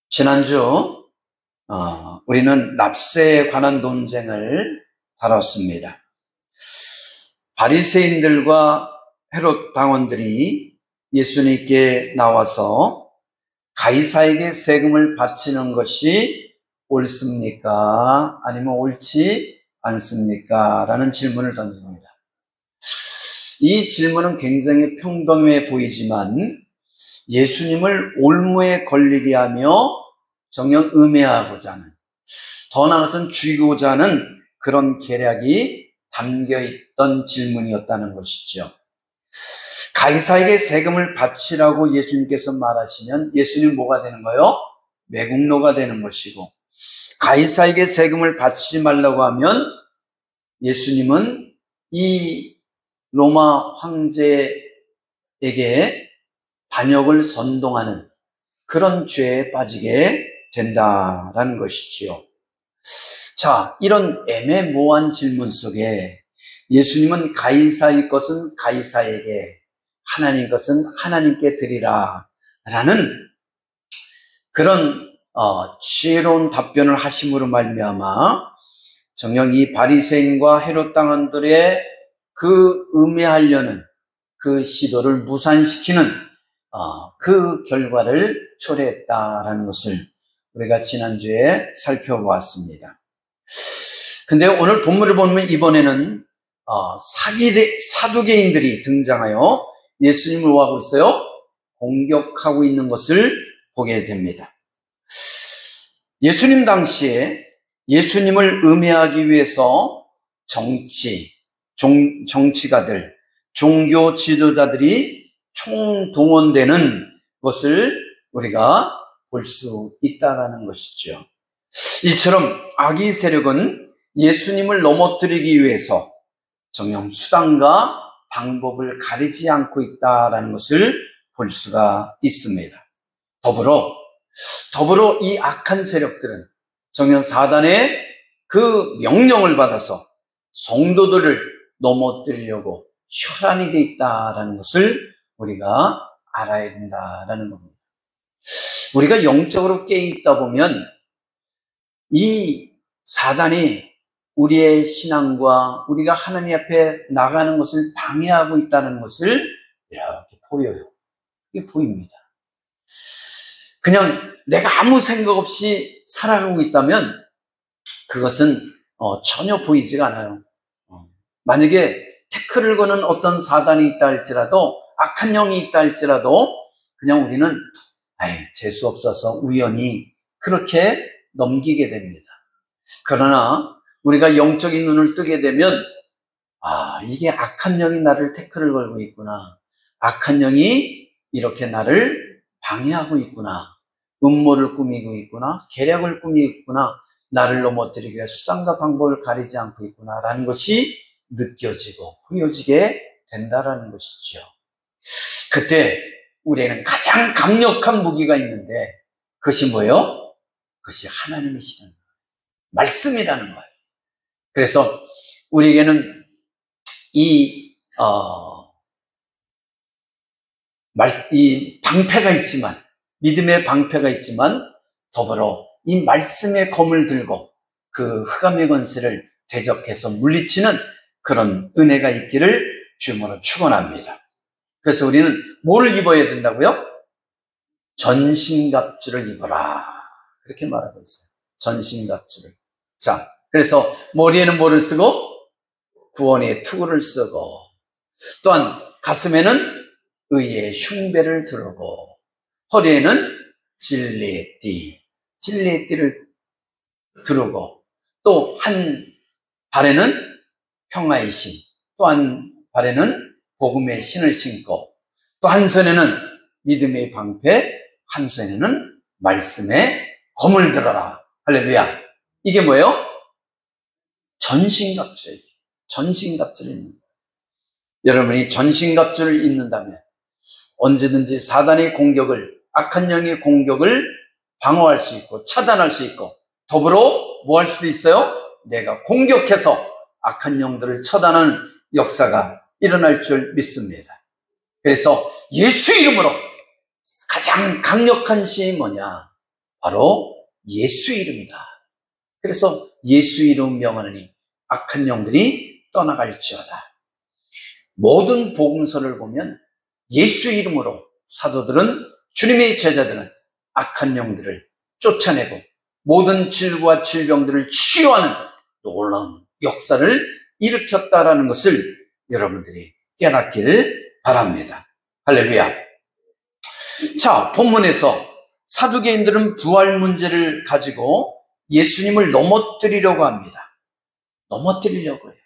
지난주 우리는 납세에 관한 논쟁을 다뤘습니다. 바리새인들과 헤롯 당원들이 예수님께 나와서 가이사에게 세금을 바치는 것이 옳습니까? 아니면 옳지 않습니까? 라는 질문을 던집니다. 이 질문은 굉장히 평범해 보이지만 예수님을 올무에 걸리게 하며 정녕 음해하고자 하는, 더 나아가서는 죽이고자 하는 그런 계략이 담겨있던 질문이었다는 것이죠. 가이사에게 세금을 바치라고 예수님께서 말하시면 예수님 뭐가 되는 거예요? 매국노가 되는 것이고, 가이사에게 세금을 바치지 말라고 하면 예수님은 이 로마 황제에게 반역을 선동하는 그런 죄에 빠지게 된다라는 것이지요. 자, 이런 애매모호한 질문 속에 예수님은 가이사의 것은 가이사에게, 하나님 것은 하나님께 드리라 라는 그런 지혜로운 답변을 하심으로 말미암아 정녕 이 바리새인과 헤롯 당원들의 그 음해하려는 그 시도를 무산시키는 그 결과를 초래했다라는 것을 우리가 지난주에 살펴보았습니다. 근데 오늘 본문을 보면 이번에는 사두개인들이 등장하여 예수님을 뭐하고 있어요? 공격하고 있는 것을 보게 됩니다. 예수님 예수님을 음해하기 위해서 정치가들, 종교 지도자들이 총동원되는 것을 우리가 볼 수 있다는 것이죠. 이처럼 악의 세력은 예수님을 넘어뜨리기 위해서 정녕 수단과 방법을 가리지 않고 있다는 것을 볼 수가 있습니다. 더불어 이 악한 세력들은 정녕 사단의 그 명령을 받아서 성도들을 넘어뜨리려고 혈안이 되어 있다는 것을 우리가 알아야 된다는 겁니다. 우리가 영적으로 깨어 있다 보면 이 사단이 우리의 신앙과 우리가 하나님 앞에 나가는 것을 방해하고 있다는 것을 이렇게 보여요. 이게 보입니다. 그냥 내가 아무 생각 없이 살아가고 있다면 그것은 전혀 보이지가 않아요. 만약에 태클을 거는 어떤 사단이 있다 할지라도, 악한 영이 있다 할지라도 그냥 우리는 재수 없어서 우연히 그렇게 넘기게 됩니다. 그러나 우리가 영적인 눈을 뜨게 되면 이게 악한 영이 나를 태클을 걸고 있구나, 악한 영이 이렇게 나를 방해하고 있구나, 음모를 꾸미고 있구나, 계략을 꾸미고 있구나, 나를 넘어뜨리기 위해 수단과 방법을 가리지 않고 있구나 라는 것이 느껴지고 보여지게 된다라는 것이죠. 그때 우리에는 가장 강력한 무기가 있는데 그것이 뭐예요? 그것이 하나님이시라는 거예요. 말씀이라는 거예요. 그래서 우리에게는 이 방패가 있지만, 믿음의 방패가 있지만 더불어 이 말씀의 검을 들고 그 흑암의 권세를 대적해서 물리치는 그런 은혜가 있기를 주님으로 축원합니다. 그래서 우리는 뭐를 입어야 된다고요? 전신갑주를 입어라, 그렇게 말하고 있어요. 전신갑주를. 자, 그래서 머리에는 뭐를 쓰고? 구원의 투구를 쓰고, 또한 가슴에는 의의 흉배를 두르고, 허리에는 진리의 띠를 두르고, 또 한 발에는 평화의 신, 또 한 발에는 복음의 신을 신고, 또 한 손에는 믿음의 방패, 한 손에는 말씀의 검을 들어라. 할렐루야. 이게 뭐예요? 전신갑주예요. 전신갑주를 입는 거예요. 여러분이 전신갑주를 입는다면 언제든지 사단의 공격을, 악한 영의 공격을 방어할 수 있고 차단할 수 있고, 더불어 뭐 할 수도 있어요? 내가 공격해서 악한 영들을 처단하는 역사가 일어날 줄 믿습니다. 그래서 예수 이름으로 가장 강력한 힘이 뭐냐? 바로 예수 이름이다. 그래서 예수 이름 명하느니 악한 영들이 떠나갈지어다. 모든 복음서를 보면 예수 이름으로 사도들은, 주님의 제자들은 악한 영들을 쫓아내고 모든 질과 질병들을 치유하는 놀라운 역사를 일으켰다라는 것을 여러분들이 깨닫기를 바랍니다. 할렐루야. 자, 본문에서 사두개인들은 부활 문제를 가지고 예수님을 넘어뜨리려고 합니다. 넘어뜨리려고 해요.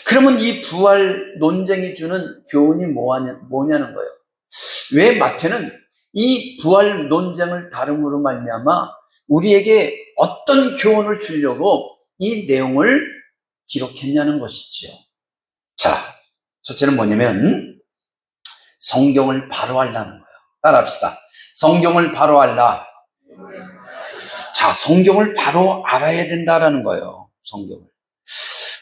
그러면 이 부활 논쟁이 주는 교훈이 뭐냐는 거예요. 왜 마태는 이 부활 논쟁을 다름으로 말미암아 우리에게 어떤 교훈을 주려고 이 내용을 기록했냐는 것이죠. 자, 첫째는 뭐냐면 성경을 바로 알라는 거예요. 따라합시다. 성경을 바로 알라. 자, 성경을 바로 알아야 된다라는 거예요. 성경을.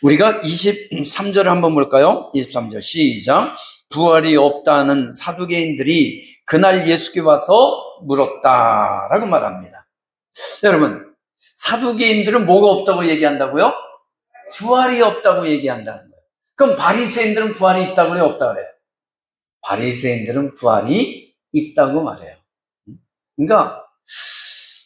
우리가 23절을 한번 볼까요? 23절 시작. 부활이 없다는 사두개인들이 그날 예수께 와서 물었다라고 말합니다. 여러분, 사두개인들은 뭐가 없다고 얘기한다고요? 부활이 없다고 얘기한다는 거예요. 그럼 바리새인들은 부활이 있다고 그래요? 없다고 그래요? 바리새인들은 부활이 있다고 말해요. 그러니까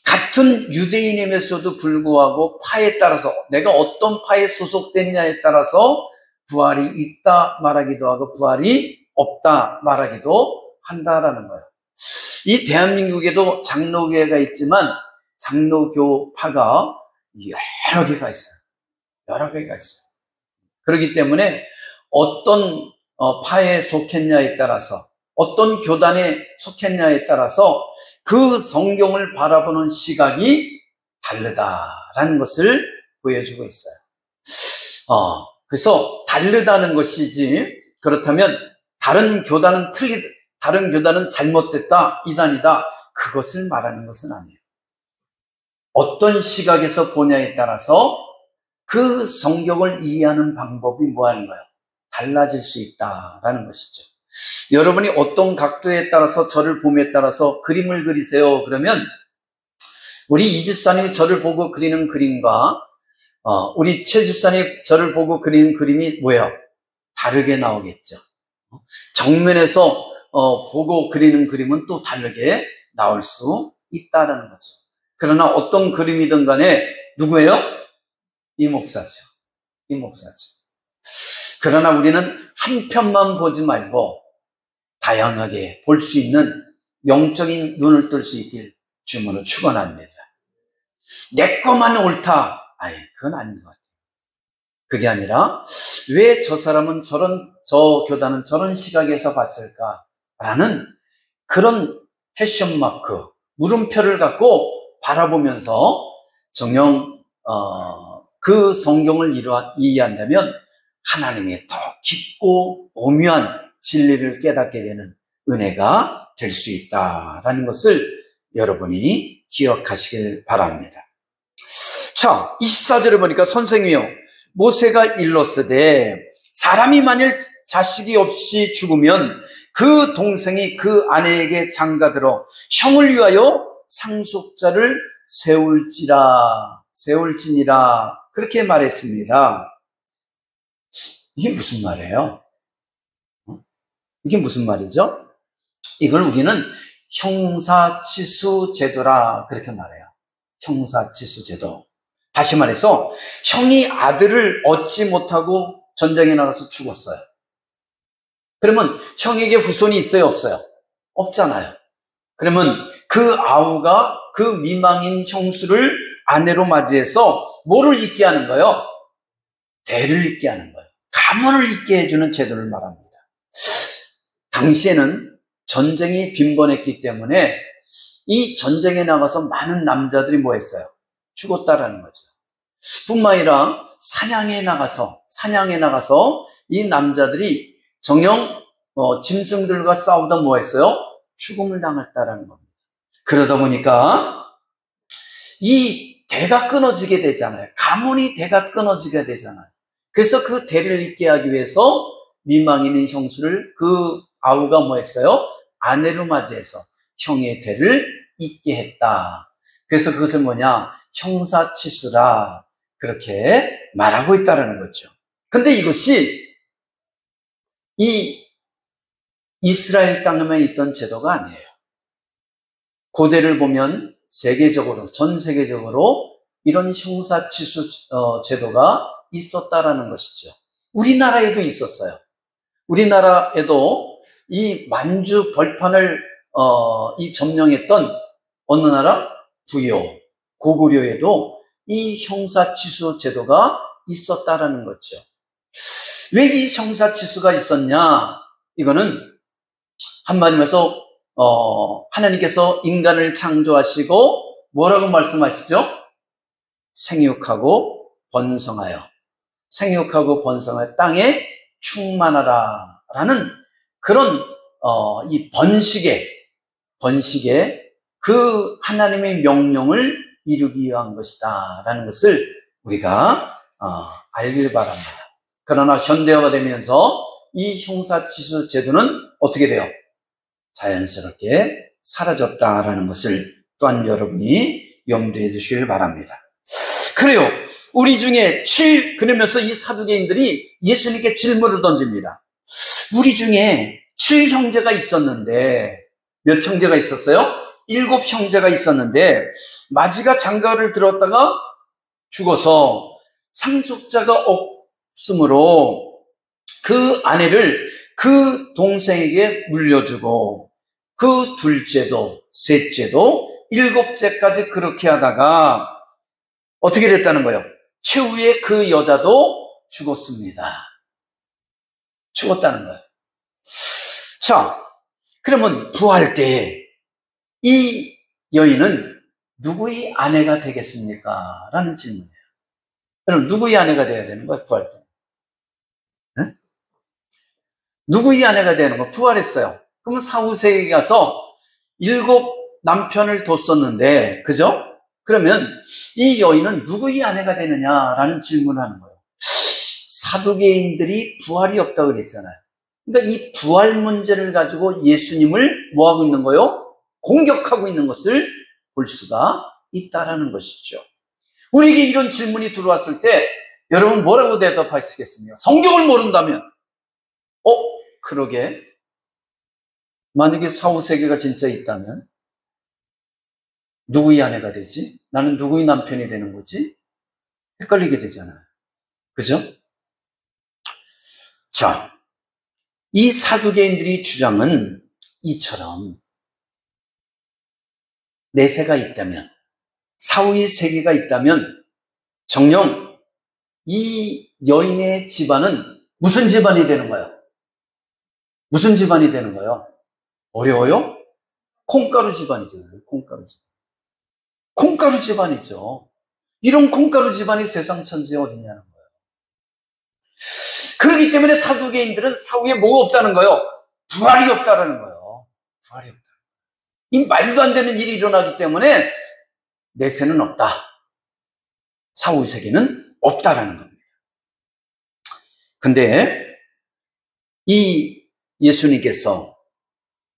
같은 유대인임에서도 불구하고 파에 따라서, 내가 어떤 파에 소속됐냐에 따라서 부활이 있다 말하기도 하고 부활이 없다 말하기도 한다라는 거예요. 이 대한민국에도 장로교회가 있지만 장로교파가 여러 개가 있어요. 여러 개가 있어요. 그렇기 때문에 어떤 파에 속했냐에 따라서, 어떤 교단에 속했냐에 따라서 그 성경을 바라보는 시각이 다르다라는 것을 보여주고 있어요. 그래서 다르다는 것이지, 그렇다면 다른 교단은 다른 교단은 잘못됐다, 이단이다, 그것을 말하는 것은 아니에요. 어떤 시각에서 보냐에 따라서 그 성경을 이해하는 방법이 뭐하는 거예요? 달라질 수 있다라는 것이죠. 여러분이 어떤 각도에 따라서 저를 봄에 따라서 그림을 그리세요. 그러면 우리 이 집사님이 저를 보고 그리는 그림과 우리 최 집사님이 저를 보고 그리는 그림이 뭐예요? 다르게 나오겠죠. 정면에서 보고 그리는 그림은 또 다르게 나올 수 있다라는 거죠. 그러나 어떤 그림이든 간에 누구예요? 이 목사죠. 이 목사죠. 그러나 우리는 한 편만 보지 말고 다양하게 볼 수 있는 영적인 눈을 뜰 수 있길 주님으로 축원합니다. 내 것만 옳다. 그건 아닌 것 같아요. 그게 아니라 왜 저 사람은 저 교단은 저런 시각에서 봤을까라는 그런 패션 마크, 물음표를 갖고 바라보면서 정녕 그 성경을 이해한다면 하나님의 더 깊고 오묘한 진리를 깨닫게 되는 은혜가 될 수 있다라는 것을 여러분이 기억하시길 바랍니다. 자, 24절에 보니까 선생이요, 모세가 일렀으되 사람이 만일 자식이 없이 죽으면 그 동생이 그 아내에게 장가들어 형을 위하여 상속자를 세울지니라 그렇게 말했습니다. 이게 무슨 말이에요? 이게 무슨 말이죠? 이걸 우리는 형사치수제도라 그렇게 말해요. 형사치수제도. 다시 말해서 형이 아들을 얻지 못하고 전쟁에 나가서 죽었어요. 그러면 형에게 후손이 있어요, 없어요? 없잖아요. 그러면 그 아우가 그 미망인 형수를 아내로 맞이해서 뭐를 잇게 하는 거예요? 대를 잇게 하는 거예요. 가문을 잇게 해주는 제도를 말합니다. 당시에는 전쟁이 빈번했기 때문에 이 전쟁에 나가서 많은 남자들이 뭐 했어요? 죽었다라는 거죠. 뿐만 아니라 사냥에 나가서 이 남자들이 정녕 짐승들과 싸우다 뭐 했어요? 죽음을 당했다라는 겁니다. 그러다 보니까 이 대가 끊어지게 되잖아요. 가문이 대가 끊어지게 되잖아요. 그래서 그 대를 잇게 하기 위해서 미망인인 형수를 그 아우가 뭐 했어요? 아내로 맞이해서 형의 대를 잇게 했다. 그래서 그것을 뭐냐? 형사치수라 그렇게 말하고 있다는 거죠. 근데 이것이 이 이스라엘 땅에만 있던 제도가 아니에요. 고대를 보면 세계적으로, 전 세계적으로 이런 형사치수 제도가 있었다라는 것이죠. 우리나라에도 있었어요. 우리나라에도 이 만주 벌판을 점령했던 어느 나라? 부여, 고구려에도 이 형사치수 제도가 있었다라는 거죠. 왜 이 형사치수가 있었냐? 이거는 한마디로 하나님께서 인간을 창조하시고 뭐라고 말씀하시죠? 생육하고 번성하여 땅에 충만하라 라는 그런 이 번식의 그 하나님의 명령을 이루기 위한 것이다 라는 것을 우리가 알길 바랍니다. 그러나 현대화가 되면서 이 형사치수 제도는 어떻게 돼요? 자연스럽게 사라졌다라는 것을 또한 여러분이 염두에 두시길 바랍니다. 그래요. 우리 중에 그러면서 이 사두개인들이 예수님께 질문을 던집니다. 우리 중에 7형제가 있었는데 몇 형제가 있었어요? 7 형제가 있었는데 마지가 장가를 들었다가 죽어서 상속자가 없으므로 그 아내를 그 동생에게 물려주고 그 둘째도 셋째도 7째까지 그렇게 하다가 어떻게 됐다는 거예요? 최후에 그 여자도 죽었습니다. 죽었다는 거예요. 자, 그러면 부활 때 이 여인은 누구의 아내가 되겠습니까? 라는 질문이에요. 그럼 누구의 아내가 돼야 되는 거예요? 부활 때. 네? 누구의 아내가 되는 거? 부활했어요. 그러면 사후세계에 가서 7 남편을 뒀었는데, 그죠? 그러면 이 여인은 누구의 아내가 되느냐라는 질문을 하는 거예요. 사두개인들이 부활이 없다고 그랬잖아요. 그러니까 이 부활 문제를 가지고 예수님을 뭐하고 있는 거예요? 공격하고 있는 것을 볼 수가 있다라는 것이죠. 우리에게 이런 질문이 들어왔을 때 여러분 뭐라고 대답하시겠습니까? 성경을 모른다면 그러게 만약에 사후세계가 진짜 있다면 누구의 아내가 되지? 나는 누구의 남편이 되는 거지? 헷갈리게 되잖아요. 그죠? 자, 이 사두개인들이 주장은 이처럼 내세가 있다면, 사후의 세계가 있다면 정녕 이 여인의 집안은 무슨 집안이 되는 거예요? 무슨 집안이 되는 거예요? 어려워요? 콩가루 집안이잖아요. 콩가루 집안이죠. 이런 콩가루 집안이 세상 천지에 어디냐는 거예요. 그렇기 때문에 사두개인들은 사후에 뭐가 없다는 거예요? 부활이 없다라는 거예요. 부활이 없다. 이 말도 안 되는 일이 일어나기 때문에 내세는 없다. 사후 세계는 없다라는 겁니다. 근데 이 예수님께서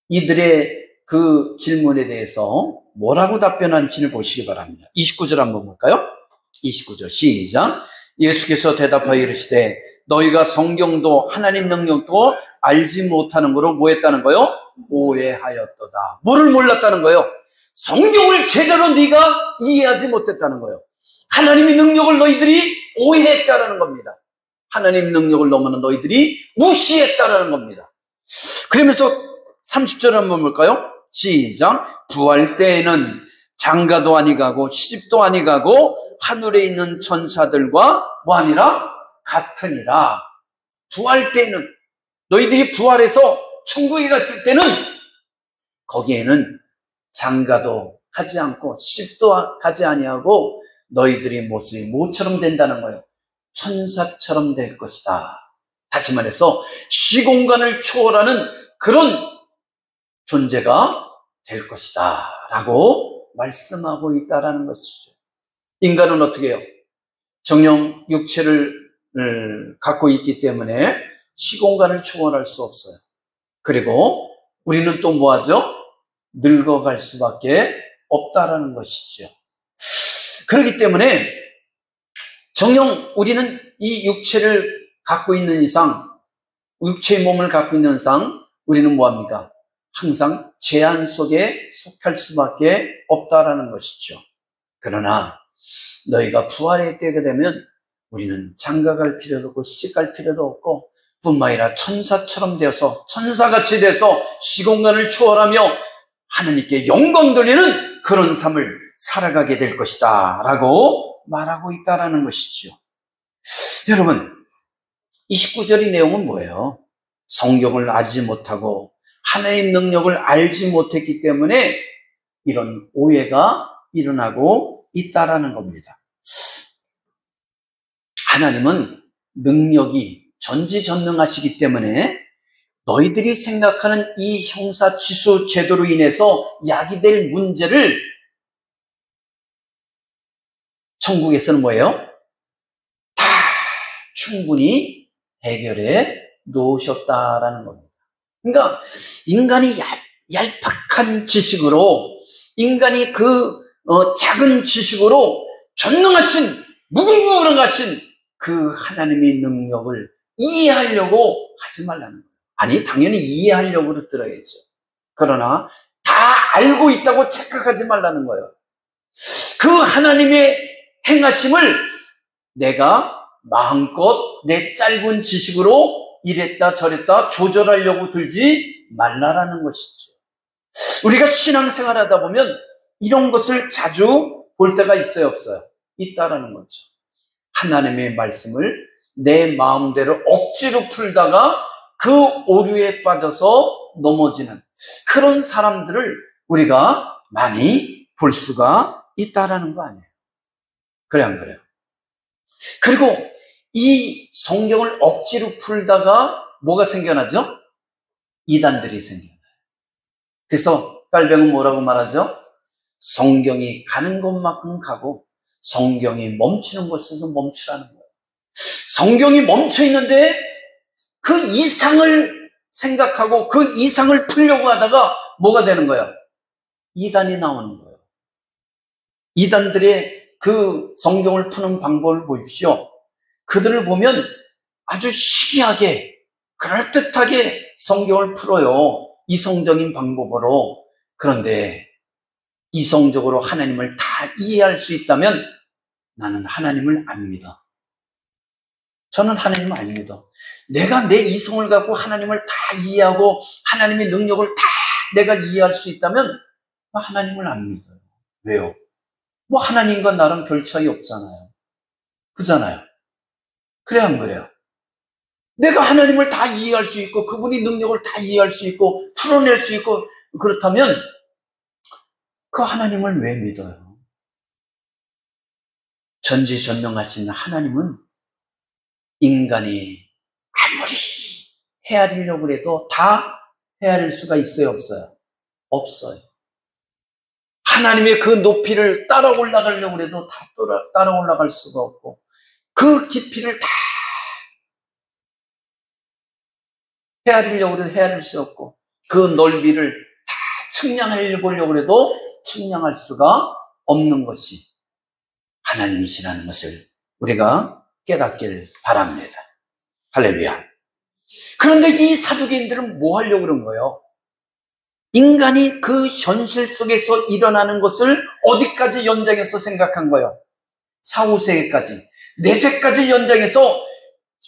이들의 그 질문에 대해서 뭐라고 답변하는지를 보시기 바랍니다. 29절 한번 볼까요? 29절 시작. 예수께서 대답하여 이르시되 너희가 성경도 하나님 능력도 알지 못하는 거로 뭐 했다는 거요? 오해하였도다. 뭐를 몰랐다는 거요? 성경을 제대로 네가 이해하지 못했다는 거요. 하나님의 능력을 너희들이 오해했다라는 겁니다. 하나님의 능력을 너무나 너희들이 무시했다라는 겁니다. 그러면서 30절 한번 볼까요? 시작. 부활 때에는 장가도 아니가고 시집도 아니가고 하늘에 있는 천사들과 뭐 아니라 같으니라. 부활 때에는 너희들이 부활해서 천국에 갔을 때는 거기에는 장가도 하지 않고 시집도 가지 아니하고 너희들의 모습이 뭐처럼 된다는 거예요? 천사처럼 될 것이다. 다시 말해서 시공간을 초월하는 그런 존재가 될 것이다 라고 말씀하고 있다라는 것이죠. 인간은 어떻게 해요? 정령 육체를 갖고 있기 때문에 시공간을 초월할 수 없어요. 그리고 우리는 또 뭐하죠? 늙어갈 수밖에 없다라는 것이죠. 그렇기 때문에 정녕 우리는 이 육체를 갖고 있는 이상, 육체의 몸을 갖고 있는 이상 우리는 뭐합니까? 항상 제한 속에 속할 수밖에 없다라는 것이죠. 그러나 너희가 부활의 때가 되면 우리는 장가갈 필요도 없고 시집갈 필요도 없고 뿐만 아니라 천사처럼 되어서 천사같이 돼서 시공간을 초월하며 하나님께 영광 돌리는 그런 삶을 살아가게 될 것이다 라고 말하고 있다라는 것이죠. 여러분, 29절의 내용은 뭐예요? 성경을 알지 못하고 하나님의 능력을 알지 못했기 때문에 이런 오해가 일어나고 있다라는 겁니다. 하나님은 능력이 전지전능하시기 때문에 너희들이 생각하는 이 형사취소 제도로 인해서 야기될 문제를 천국에서는 뭐예요? 다 충분히 해결해 놓으셨다라는 겁니다. 그러니까 인간이 얄팍한 지식으로, 인간이 그 작은 지식으로 전능하신, 무궁무진하신 그 하나님의 능력을 이해하려고 하지 말라는 거예요. 아니, 당연히 이해하려고 들어야죠. 그러나 다 알고 있다고 착각하지 말라는 거예요. 그 하나님의 행하심을 내가 마음껏 내 짧은 지식으로 이랬다 저랬다 조절하려고 들지 말라라는 것이죠. 우리가 신앙생활 하다 보면 이런 것을 자주 볼 때가 있어요, 없어요? 있다라는 거죠. 하나님의 말씀을 내 마음대로 억지로 풀다가 그 오류에 빠져서 넘어지는 그런 사람들을 우리가 많이 볼 수가 있다라는 거 아니에요? 그래, 안 그래요? 그리고 이 성경을 억지로 풀다가 뭐가 생겨나죠? 이단들이 생겨나요. 그래서 깔병은 뭐라고 말하죠? 성경이 가는 곳만큼 가고 성경이 멈추는 곳에서 멈추라는 거예요. 성경이 멈춰 있는데 그 이상을 생각하고 그 이상을 풀려고 하다가 뭐가 되는 거예요? 이단이 나오는 거예요. 이단들의 그 성경을 푸는 방법을 보십시오. 그들을 보면 아주 희귀하게, 그럴듯하게 성경을 풀어요. 이성적인 방법으로. 그런데 이성적으로 하나님을 다 이해할 수 있다면 나는 하나님을 안 믿어. 저는 하나님을 안 믿어. 내가 내 이성을 갖고 하나님을 다 이해하고 하나님의 능력을 다 내가 이해할 수 있다면 하나님을 안 믿어요. 왜요? 뭐 하나님과 나랑 별 차이 없잖아요. 그잖아요. 그래, 안 그래요? 내가 하나님을 다 이해할 수 있고 그분이 능력을 다 이해할 수 있고 풀어낼 수 있고 그렇다면 그 하나님을 왜 믿어요? 전지전능하신 하나님은 인간이 아무리 헤아리려고 해도 다 헤아릴 수가 있어요, 없어요? 없어요. 하나님의 그 높이를 따라 올라가려고 해도 다 따라 올라갈 수가 없고 그 깊이를 다 헤아리려고 해도 헤아릴 수 없고 그 넓이를 다 측량하려고 해도 측량할 수가 없는 것이 하나님이시라는 것을 우리가 깨닫길 바랍니다. 할렐루야. 그런데 이 사두개인들은 뭐 하려고 그런 거예요? 인간이 그 현실 속에서 일어나는 것을 어디까지 연장해서 생각한 거예요? 4, 5세기까지, 4세까지 연장해서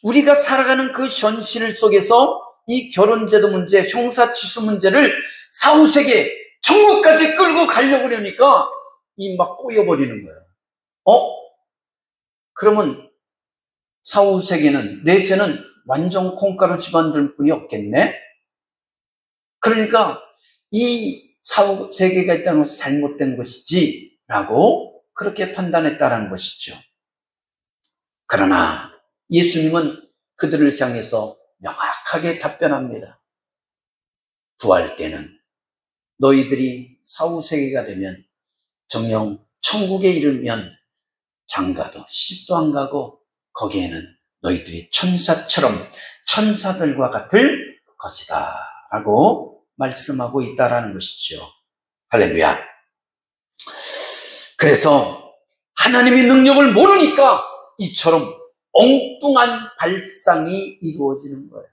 우리가 살아가는 그 현실 속에서 이 결혼제도 문제, 형사취소 문제를 4, 5세기 천국까지 끌고 가려고 그러니까 이 막 꼬여버리는 거예요. 그러면 4, 5세기는, 4세는 완전 콩가루 집안들 뿐이 없겠네? 그러니까 이 4, 5세기가 있다는 것은 잘못된 것이지 라고 그렇게 판단했다는 것이죠. 그러나 예수님은 그들을 향해서 명확하게 답변합니다. 부활 때는 너희들이 4, 5세기가 되면 정녕 천국에 이르면 장가도 시집도 안 가고 거기에는 너희들이 천사처럼 천사들과 같을 것이다 라고 말씀하고 있다라는 것이죠. 할렐루야. 그래서 하나님의 능력을 모르니까 이처럼 엉뚱한 발상이 이루어지는 거예요.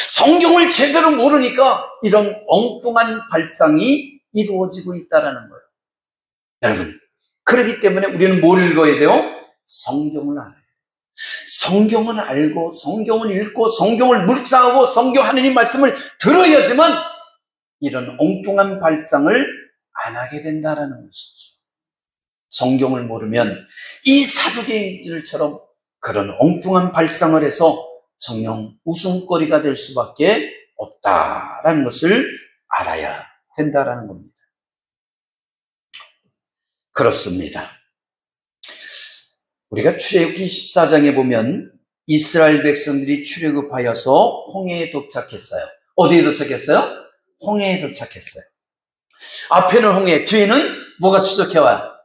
성경을 제대로 모르니까 이런 엉뚱한 발상이 이루어지고 있다는 거예요. 여러분, 그렇기 때문에 우리는 뭘 읽어야 돼요? 성경을 알아요. 성경을 알고 성경을 읽고 성경을 묵상하고 성경 하나님 말씀을 들어야지만 이런 엉뚱한 발상을 안 하게 된다는 것이죠. 성경을 모르면 이 사두개인들처럼 그런 엉뚱한 발상을 해서 정녕 웃음거리가 될 수밖에 없다라는 것을 알아야 된다는 겁니다. 그렇습니다. 우리가 출애굽기 14장에 보면 이스라엘 백성들이 출애굽하여서 홍해에 도착했어요. 어디에 도착했어요? 홍해에 도착했어요. 앞에는 홍해, 뒤에는 뭐가 추적해와요?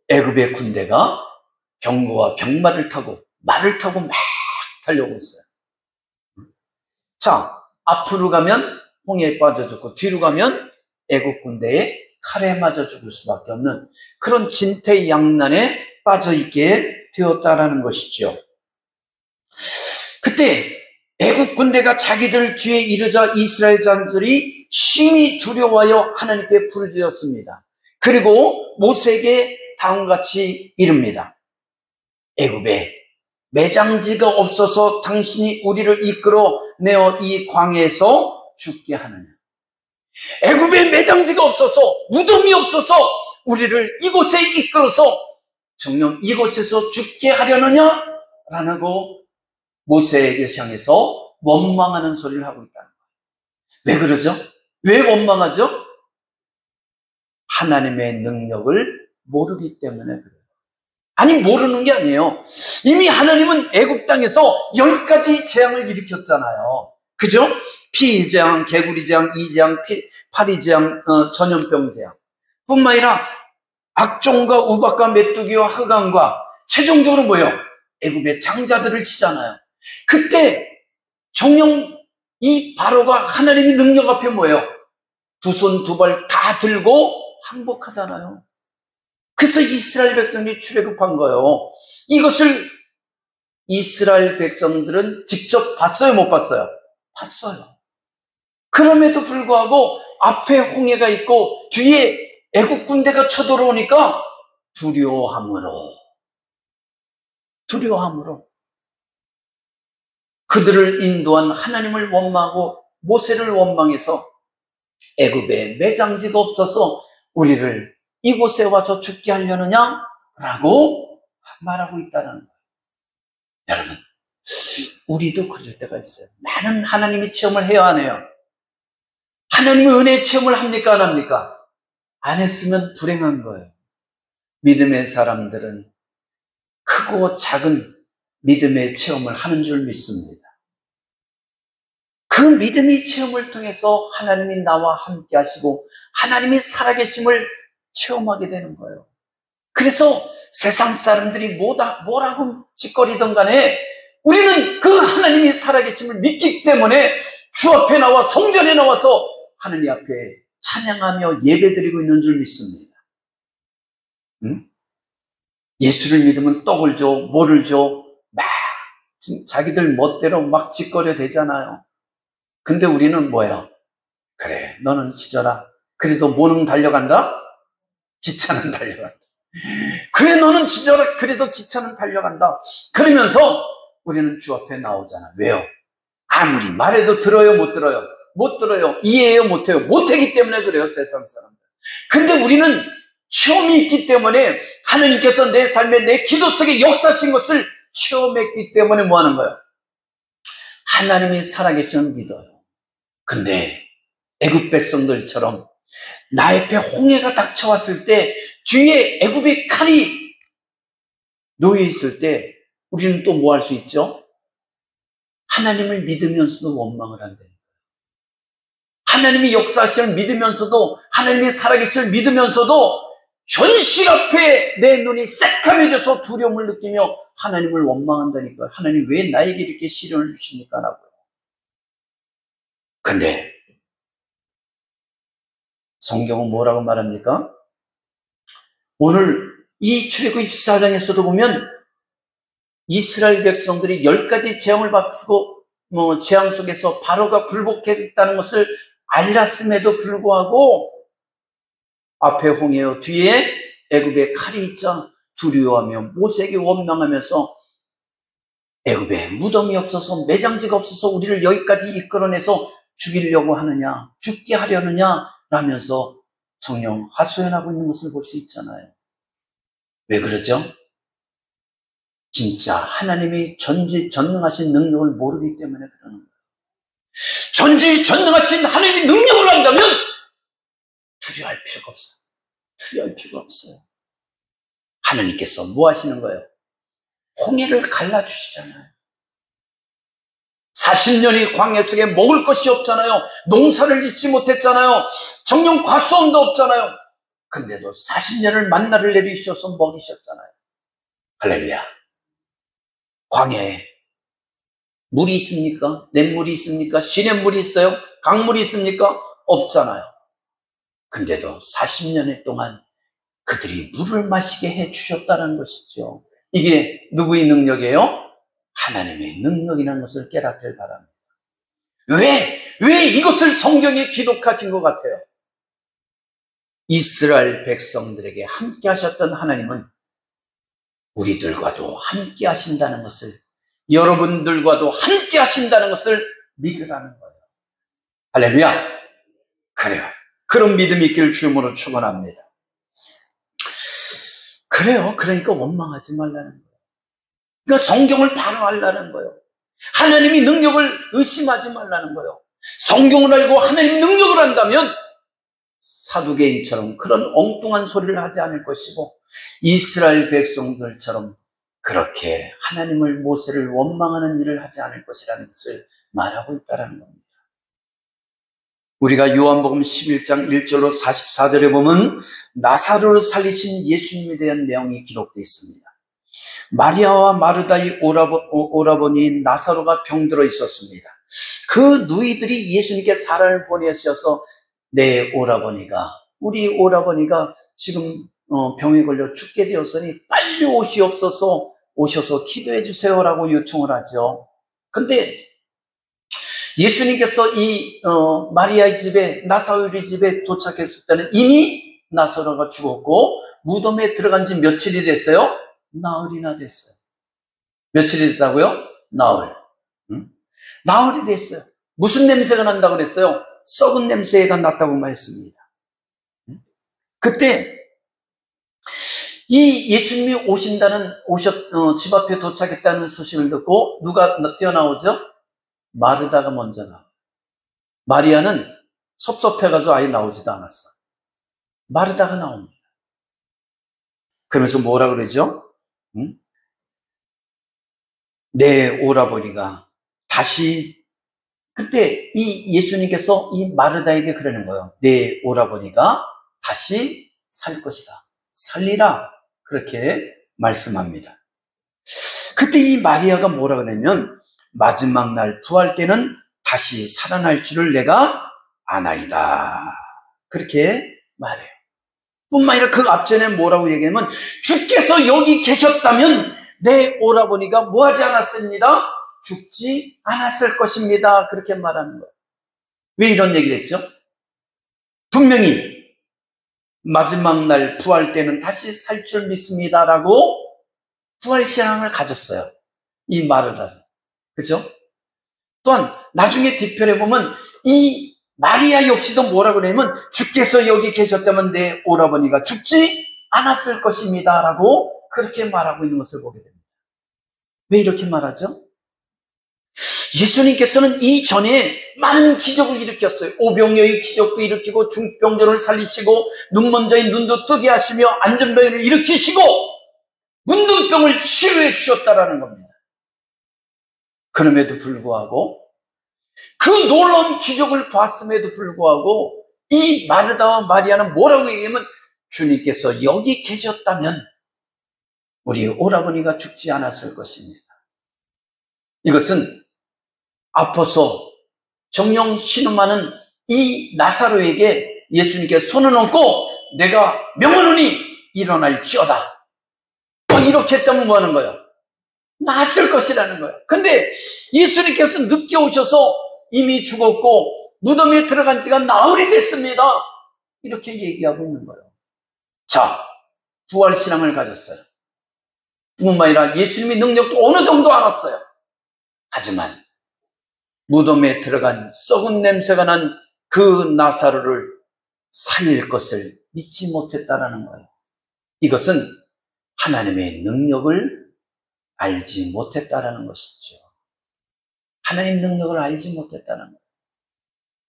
애굽의 군대가 병거와 병마를 타고 말을 타고 막 달려오고 있어요. 자, 앞으로 가면 홍해에 빠져 죽고 뒤로 가면 애굽 군대에 칼에 맞아 죽을 수밖에 없는 그런 진퇴양난에 빠져 있게 되었다라는 것이죠. 그때 애굽 군대가 자기들 뒤에 이르자 이스라엘 자손들이 심히 두려워하여 하나님께 부르짖었습니다. 그리고 모세에게 다음과 같이 이릅니다. 애굽에 매장지가 없어서 당신이 우리를 이끌어내어 이 광야에서 죽게 하느냐. 애굽에 매장지가 없어서, 무덤이 없어서 우리를 이곳에 이끌어서 정녕 이곳에서 죽게 하려느냐? 라고 모세에게 향해서 원망하는 소리를 하고 있다는 거예요. 왜 그러죠? 왜 원망하죠? 하나님의 능력을 모르기 때문에 그래요. 아니, 모르는 게 아니에요. 이미 하나님은 애굽 땅에서 10가지 재앙을 일으켰잖아요. 그죠? 피재앙, 개구리재앙, 이재앙, 파리재앙, 전염병재앙 뿐만 아니라 악종과 우박과 메뚜기와 흑암과 최종적으로 뭐예요? 애굽의 장자들을 치잖아요. 그때 정녕 이 바로가 하나님의 능력 앞에 뭐예요? 두 손 두 발 다 들고 항복하잖아요. 그래서 이스라엘 백성들이 출애굽한 거예요. 이것을 이스라엘 백성들은 직접 봤어요, 못 봤어요? 봤어요. 그럼에도 불구하고 앞에 홍해가 있고 뒤에 애국 군대가 쳐들어오니까 두려워함으로 그들을 인도한 하나님을 원망하고 모세를 원망해서 애굽에 매장지가 없어서 우리를 이곳에 와서 죽게 하려느냐? 라고 말하고 있다는 거예요. 여러분, 우리도 그럴 때가 있어요. 많은 하나님의 체험을 해야 하네요. 하나님의 은혜의 체험을 합니까? 안 합니까? 안 했으면 불행한 거예요. 믿음의 사람들은 크고 작은 믿음의 체험을 하는 줄 믿습니다. 그 믿음의 체험을 통해서 하나님이 나와 함께 하시고 하나님이 살아계심을 체험하게 되는 거예요. 그래서 세상 사람들이 뭐라고 짓거리던 간에 우리는 그 하나님이 살아계심을 믿기 때문에 주 앞에 나와 성전에 나와서 하나님 앞에 찬양하며 예배드리고 있는 줄 믿습니다. 예수를 믿으면 떡을 줘, 뭐를 줘, 막 자기들 멋대로 막 짓거려 대잖아요. 근데 우리는 뭐예요? 그래, 너는 지져라. 그래도 뭐는 달려간다? 기차는 달려간다. 그래, 너는 지져라. 그래도 기차는 달려간다. 그러면서 우리는 주 앞에 나오잖아. 왜요? 아무리 말해도 들어요, 못 들어요? 못 들어요. 이해해요, 못해요? 못하기 때문에 그래요, 세상 사람들. 근데 우리는 체험이 있기 때문에 하나님께서 내 삶에 내 기도 속에 역사하신 것을 체험했기 때문에 뭐 하는 거예요? 하나님이 살아계시는 믿어요. 근데 애굽 백성들처럼 나 옆에 홍해가 닥쳐왔을 때 뒤에 애굽의 칼이 놓여 있을 때 우리는 또 뭐 할 수 있죠? 하나님을 믿으면서도 원망을 한다는 거예요. 하나님이 역사하시는 믿으면서도 하나님이 살아계시는 믿으면서도 현실 앞에 내 눈이 새카매져서 두려움을 느끼며 하나님을 원망한다니까요. 하나님 왜 나에게 이렇게 시련을 주십니까? 라고요. 근데 성경은 뭐라고 말합니까? 오늘 이 출애굽 24장에서도 보면 이스라엘 백성들이 10가지 재앙을 받고 재앙 속에서 바로가 굴복했다는 것을 알았음에도 불구하고 앞에 홍해요, 뒤에 애굽의 칼이 있자 두려워하며 모세에게 원망하면서 애굽에 무덤이 없어서 매장지가 없어서 우리를 여기까지 이끌어내서 죽이려고 하느냐, 죽게 하려느냐 라면서 정녕 하소연하고 있는 것을 볼 수 있잖아요. 왜 그러죠? 진짜 하나님이 전지전능하신 능력을 모르기 때문에 그러는 거예요. 전지전능하신 하나님의 능력을 안다면 두려워할 필요가 없어요. 두려워할 필요가 없어요. 하나님께서 뭐 하시는 거예요? 홍해를 갈라주시잖아요. 40년이 광야 속에 먹을 것이 없잖아요. 농사를 짓지 못했잖아요. 정녕 과수원도 없잖아요. 근데도 40년을 만나를 내리셔서 먹이셨잖아요. 할렐루야. 광야에 물이 있습니까? 냇물이 있습니까? 시냇물이 있어요? 강물이 있습니까? 없잖아요. 근데도 40년 동안 그들이 물을 마시게 해주셨다는 것이죠. 이게 누구의 능력이에요? 하나님의 능력이라는 것을 깨닫길 바랍니다. 왜 이것을 성경에 기록하신 것 같아요? 이스라엘 백성들에게 함께 하셨던 하나님은 우리들과도 함께 하신다는 것을, 여러분들과도 함께 하신다는 것을 믿으라는 거예요. 할렐루야. 그래요. 그런 믿음이 있기를 주님으로 축원합니다. 그래요. 그러니까 원망하지 말라는 거예요. 그러니까 성경을 바로 알라는 거예요. 하나님이 능력을 의심하지 말라는 거예요. 성경을 알고 하나님 능력을 안다면 사두개인처럼 그런 엉뚱한 소리를 하지 않을 것이고, 이스라엘 백성들처럼 그렇게 하나님을, 모세를 원망하는 일을 하지 않을 것이라는 것을 말하고 있다는 겁니다. 우리가 요한복음 11장 1절로 44절에 보면 나사로를 살리신 예수님에 대한 내용이 기록되어 있습니다. 마리아와 마르다의 오라버니인 나사로가 병들어 있었습니다. 그 누이들이 예수님께 사람을 보내셔서 내 오라버니가, 우리 오라버니가 지금 병에 걸려 죽게 되었으니 빨리 오셔서 기도해 주세요라고 요청을 하죠. 근데 예수님께서 이 마리아의 집에, 나사로의 집에 도착했을 때는 이미 나사로가 죽었고 무덤에 들어간 지 며칠이 됐어요? 나흘이나 됐어요. 며칠이 됐다고요? 나흘. 나흘이 됐어요. 무슨 냄새가 난다고 그랬어요? 썩은 냄새가 났다고 말했습니다. 그때 이 예수님이 집 앞에 도착했다는 소식을 듣고 누가 뛰어나오죠? 마르다가 먼저 나와요. 마리아는 섭섭해가지고 아예 나오지도 않았어. 마르다가 나옵니다. 그러면서 뭐라 그러죠? 내 오라버니가 다시, 그때 이 예수님께서 이 마르다에게 그러는 거예요. 내 오라버니가 다시 살 것이다. 살리라. 그렇게 말씀합니다. 그때 이 마리아가 뭐라 그러냐면, 마지막 날 부활 때는 다시 살아날 줄을 내가 아나이다. 그렇게 말해요. 뿐만 아니라 그 앞전에 뭐라고 얘기하면, 주께서 여기 계셨다면 내 오라버니가 뭐 하지 않았습니다? 죽지 않았을 것입니다. 그렇게 말하는 거예요. 왜 이런 얘기를 했죠? 분명히 마지막 날 부활 때는 다시 살 줄 믿습니다라고 부활 신앙을 가졌어요. 이 마르다죠. 그죠? 또한 나중에 뒤편에 보면 이 마리아 역시도 뭐라고 그러냐면, 주께서 여기 계셨다면 내 오라버니가 죽지 않았을 것입니다 라고 그렇게 말하고 있는 것을 보게 됩니다. 왜 이렇게 말하죠? 예수님께서는 이전에 많은 기적을 일으켰어요. 오병이어의 기적도 일으키고 중병자를 살리시고 눈먼자의 눈도 뜨게 하시며 안전병을 일으키시고 문둥병을 치료해 주셨다라는 겁니다. 그럼에도 불구하고, 그 놀라운 기적을 봤음에도 불구하고 이 마르다와 마리아는 뭐라고 얘기하면, 주님께서 여기 계셨다면 우리 오라버니가 죽지 않았을 것입니다. 이것은 아파서 정령 신음하는 이 나사로에게 예수님께서 손을 얹고 내가 명하노니 일어날지어다. 이렇게 했다면 뭐 하는 거예요? 낫을 것이라는 거예요. 근데 예수님께서 늦게 오셔서 이미 죽었고 무덤에 들어간 지가 나흘이 됐습니다. 이렇게 얘기하고 있는 거예요. 자, 부활신앙을 가졌어요. 뿐만 아니라 예수님의 능력도 어느 정도 알았어요. 하지만 무덤에 들어간 썩은 냄새가 난 그 나사로를 살릴 것을 믿지 못했다라는 거예요. 이것은 하나님의 능력을 알지 못했다라는 것이죠. 하나님 능력을 알지 못했다는 거예요.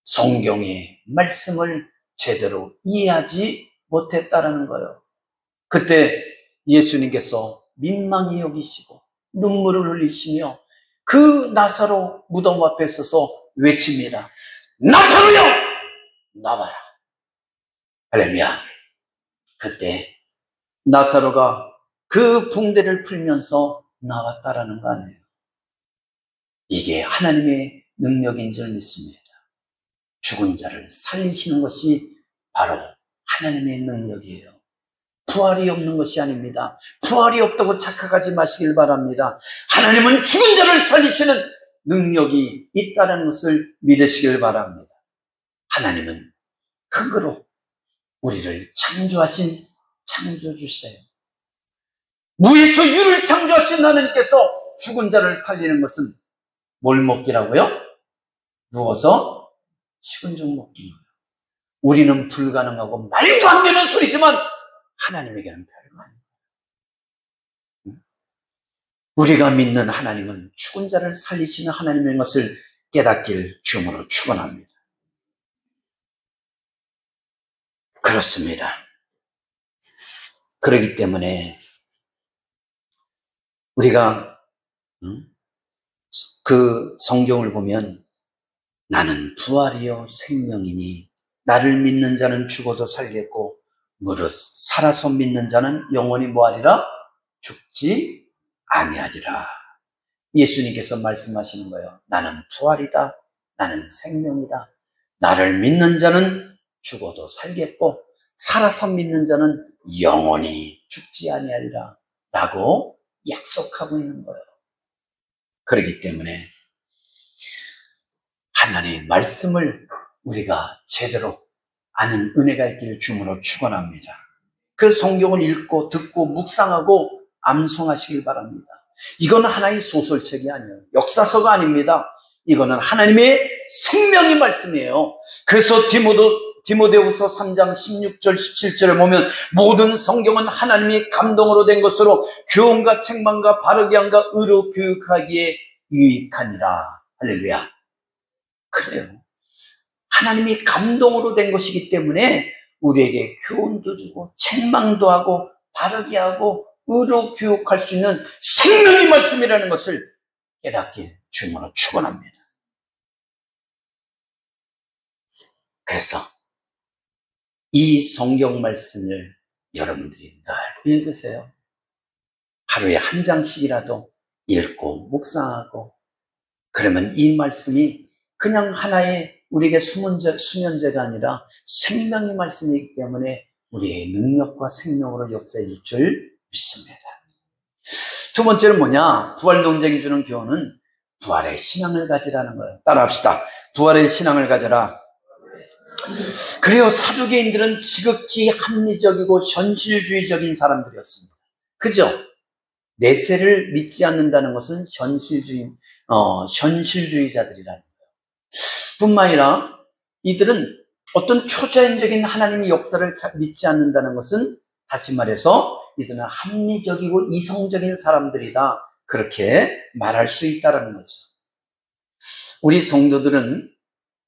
성경의 말씀을 제대로 이해하지 못했다라는 거예요. 그때 예수님께서 민망히 여기시고 눈물을 흘리시며 그 나사로 무덤 앞에 서서 외칩니다. 나사로여! 나와라. 할렐루야. 그때 나사로가 그 붕대를 풀면서 나왔다라는 거 아니에요. 이게 하나님의 능력인 줄 믿습니다. 죽은 자를 살리시는 것이 바로 하나님의 능력이에요. 부활이 없는 것이 아닙니다. 부활이 없다고 착각하지 마시길 바랍니다. 하나님은 죽은 자를 살리시는 능력이 있다는 것을 믿으시길 바랍니다. 하나님은 흙으로 우리를 창조하신 창조주세요. 무에서 유를 창조하신 하나님께서 죽은 자를 살리는 것은 뭘 먹기라고요? 누워서 식은 죽 먹기. 우리는 불가능하고 말도 안 되는 소리지만 하나님에게는 별거 아닙니다. 우리가 믿는 하나님은 죽은 자를 살리시는 하나님인 것을 깨닫길 주님으로 축원합니다. 그렇습니다. 그렇기 때문에 우리가 그 성경을 보면 나는 부활이요 생명이니 나를 믿는 자는 죽어도 살겠고 무릇 살아서 믿는 자는 영원히 뭐하리라? 죽지 아니하리라. 예수님께서 말씀하시는 거예요. 나는 부활이다. 나는 생명이다. 나를 믿는 자는 죽어도 살겠고 살아서 믿는 자는 영원히 죽지 아니하리라 라고 약속하고 있는 거예요. 그렇기 때문에 하나님의 말씀을 우리가 제대로 아는 은혜가 있기를 주님으로 축원합니다. 그 성경을 읽고 듣고 묵상하고 암송하시길 바랍니다. 이건 하나의 소설책이 아니에요. 역사서가 아닙니다. 이거는 하나님의 생명의 말씀이에요. 그래서 디모데후서 3장 16절 17절에 보면 모든 성경은 하나님의 감동으로 된 것으로 교훈과 책망과 바르게 함과 의로 교육하기에 유익하니라. 할렐루야. 그래요. 하나님이 감동으로 된 것이기 때문에 우리에게 교훈도 주고 책망도 하고 바르게 하고 의로 교육할 수 있는 생명의 말씀이라는 것을 깨닫길 주님으로 축원합니다. 그래서 이 성경 말씀을 여러분들이 늘 읽으세요. 하루에 한 장씩이라도 읽고 묵상하고 그러면 이 말씀이 그냥 하나의 우리에게 수면제가 아니라 생명의 말씀이기 때문에 우리의 능력과 생명으로 역사해 줄 믿습니다. 두 번째는 뭐냐? 부활 논쟁이 주는 교훈은 부활의 신앙을 가지라는 거예요. 따라합시다. 부활의 신앙을 가져라. 그래요. 사두개인들은 지극히 합리적이고 현실주의적인 사람들이었습니다. 그죠? 내세를 믿지 않는다는 것은 현실주의자들이라는 거예요. 뿐만 아니라 이들은 어떤 초자연적인 하나님의 역사를 믿지 않는다는 것은 다시 말해서 이들은 합리적이고 이성적인 사람들이다. 그렇게 말할 수 있다는 거죠. 우리 성도들은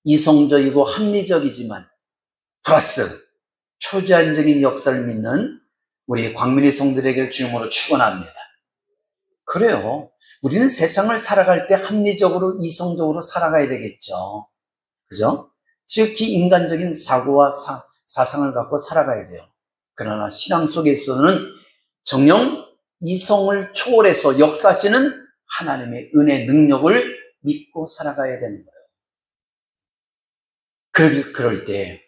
이성적이고 합리적이지만 플러스 초자연적인 역사를 믿는 우리 광민의 성도들에게 주님으로 축원합니다. 그래요. 우리는 세상을 살아갈 때 합리적으로 이성적으로 살아가야 되겠죠. 그죠? 지극히 인간적인 사고와 사상을 갖고 살아가야 돼요. 그러나 신앙 속에서는 정녕 이성을 초월해서 역사하시는 하나님의 은혜 능력을 믿고 살아가야 되는 거예요. 그럴 때